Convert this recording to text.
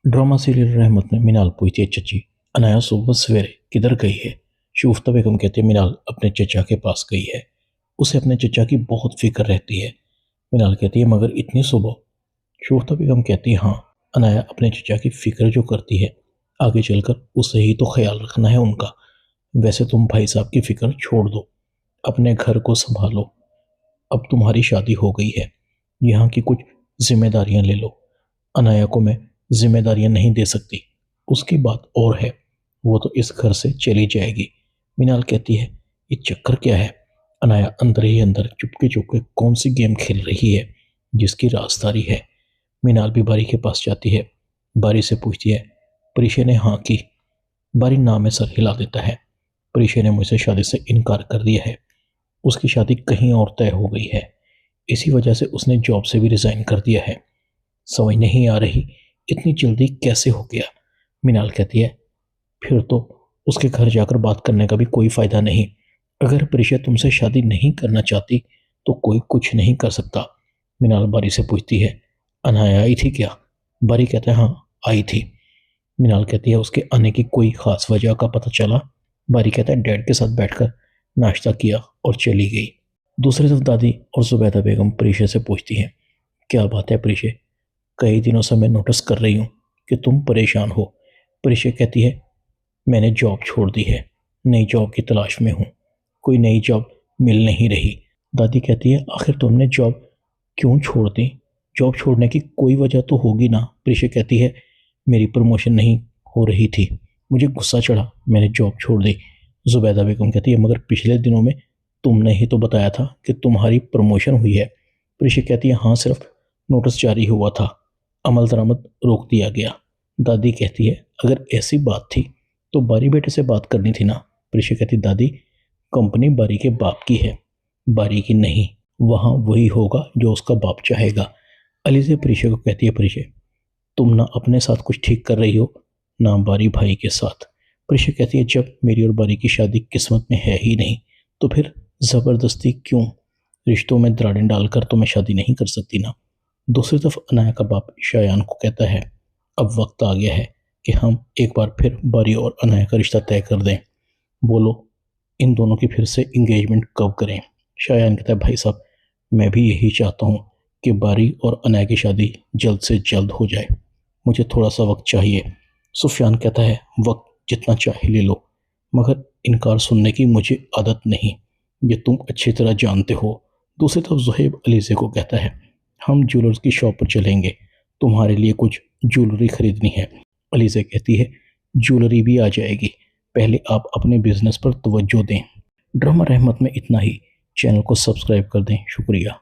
Drama serial रहमत में मिनाल पूछती है, चची अनाया सुबह सवेरे किधर गई है। शूफ्ता बेगम कहती है, मिनाल अपने चचा के पास गई है, उसे अपने चचा की बहुत फिक्र रहती है। मिनाल कहती है, मगर इतनी सुबह। शूफ्ता बेगम कहती है, हाँ, अनाया अपने चचा की फिक्र जो करती है, आगे चलकर उसे ही तो ख्याल रखना है उनका। वैसे तुम भाई साहब की फिक्र छोड़ दो, अपने घर को संभालो। अब तुम्हारी शादी हो गई है, यहाँ की कुछ जिम्मेदारियां ले लो। अनाया को मैं जिम्मेदारियां नहीं दे सकती, उसकी बात और है, वो तो इस घर से चली जाएगी। मीनाल कहती है, ये चक्कर क्या है। अनाया अंदर ही अंदर चुपके चुपके कौन सी गेम खेल रही है जिसकी राजदारी है। मीनाल भी बारी के पास जाती है, बारी से पूछती है, परिशे ने हाँ की। बारी ना में सर हिला देता है। परिशे ने मुझसे शादी से इनकार कर दिया है, उसकी शादी कहीं और तय हो गई है, इसी वजह से उसने जॉब से भी रिजाइन कर दिया है। समझ नहीं आ रही इतनी जल्दी कैसे हो गया। मीनाल कहती है, फिर तो उसके घर जाकर बात करने का भी कोई फायदा नहीं। अगर प्रिशा तुमसे शादी नहीं करना चाहती तो कोई कुछ नहीं कर सकता। मीनाल बारी से पूछती है, अनाया आई थी क्या। बारी कहता है, हाँ आई थी। मीनाल कहती है, उसके आने की कोई खास वजह का पता चला। बारी कहता है, डैड के साथ बैठकर नाश्ता किया और चली गई। दूसरी तरफ दादी और जुबैदा बेगम प्रीशे से पूछती हैं, क्या बात है प्रीशे, कई दिनों से मैं नोटिस कर रही हूँ कि तुम परेशान हो। प्रीशे कहती है, मैंने जॉब छोड़ दी है, नई जॉब की तलाश में हूँ, कोई नई जॉब मिल नहीं रही। दादी कहती है, आखिर तुमने जॉब क्यों छोड़ दी। जॉब छोड़ने की कोई वजह तो होगी ना। प्रीशे कहती है, मेरी प्रमोशन नहीं हो रही थी, मुझे गुस्सा चढ़ा, मैंने जॉब छोड़ दी। जुबैदा बेगम कहती है, मगर पिछले दिनों में तुमने ही तो बताया था कि तुम्हारी प्रमोशन हुई है। प्रीशा कहती है, हाँ, सिर्फ नोटिस जारी हुआ था, अमल दरामद रोक दिया गया। दादी कहती है, अगर ऐसी बात थी तो बारी बेटे से बात करनी थी ना। प्रीशा कहती, दादी, कंपनी बारी के बाप की है, बारी की नहीं। वहाँ वही होगा जो उसका बाप चाहेगा। अली से प्रीशा को कहती है, प्रीशा, तुम ना अपने साथ कुछ ठीक कर रही हो ना बारी भाई के साथ। प्रीशा कहती है, जब मेरी और बारी की शादी किस्मत में है ही नहीं तो फिर ज़बरदस्ती क्यों। रिश्तों में दरारें डालकर तो मैं शादी नहीं कर सकती ना। दूसरी तरफ अनाया का बाप शायान को कहता है, अब वक्त आ गया है कि हम एक बार फिर बारी और अनाया का रिश्ता तय कर दें। बोलो, इन दोनों की फिर से इंगेजमेंट कब करें। शायान कहता है, भाई साहब, मैं भी यही चाहता हूँ कि बारी और अनाया की शादी जल्द से जल्द हो जाए, मुझे थोड़ा सा वक्त चाहिए। सुफियान कहता है, वक्त जितना चाहे ले लो, मगर इनकार सुनने की मुझे आदत नहीं, ये तुम अच्छी तरह जानते हो। दूसरी तरफ जुहेब अलीज़े को कहता है, हम ज्वेलर्स की शॉप पर चलेंगे, तुम्हारे लिए कुछ ज्वेलरी खरीदनी है। अलीज़े कहती है, ज्वेलरी भी आ जाएगी, पहले आप अपने बिजनेस पर तवज्जो दें। ड्रामा रहमत में इतना ही। चैनल को सब्सक्राइब कर दें। शुक्रिया।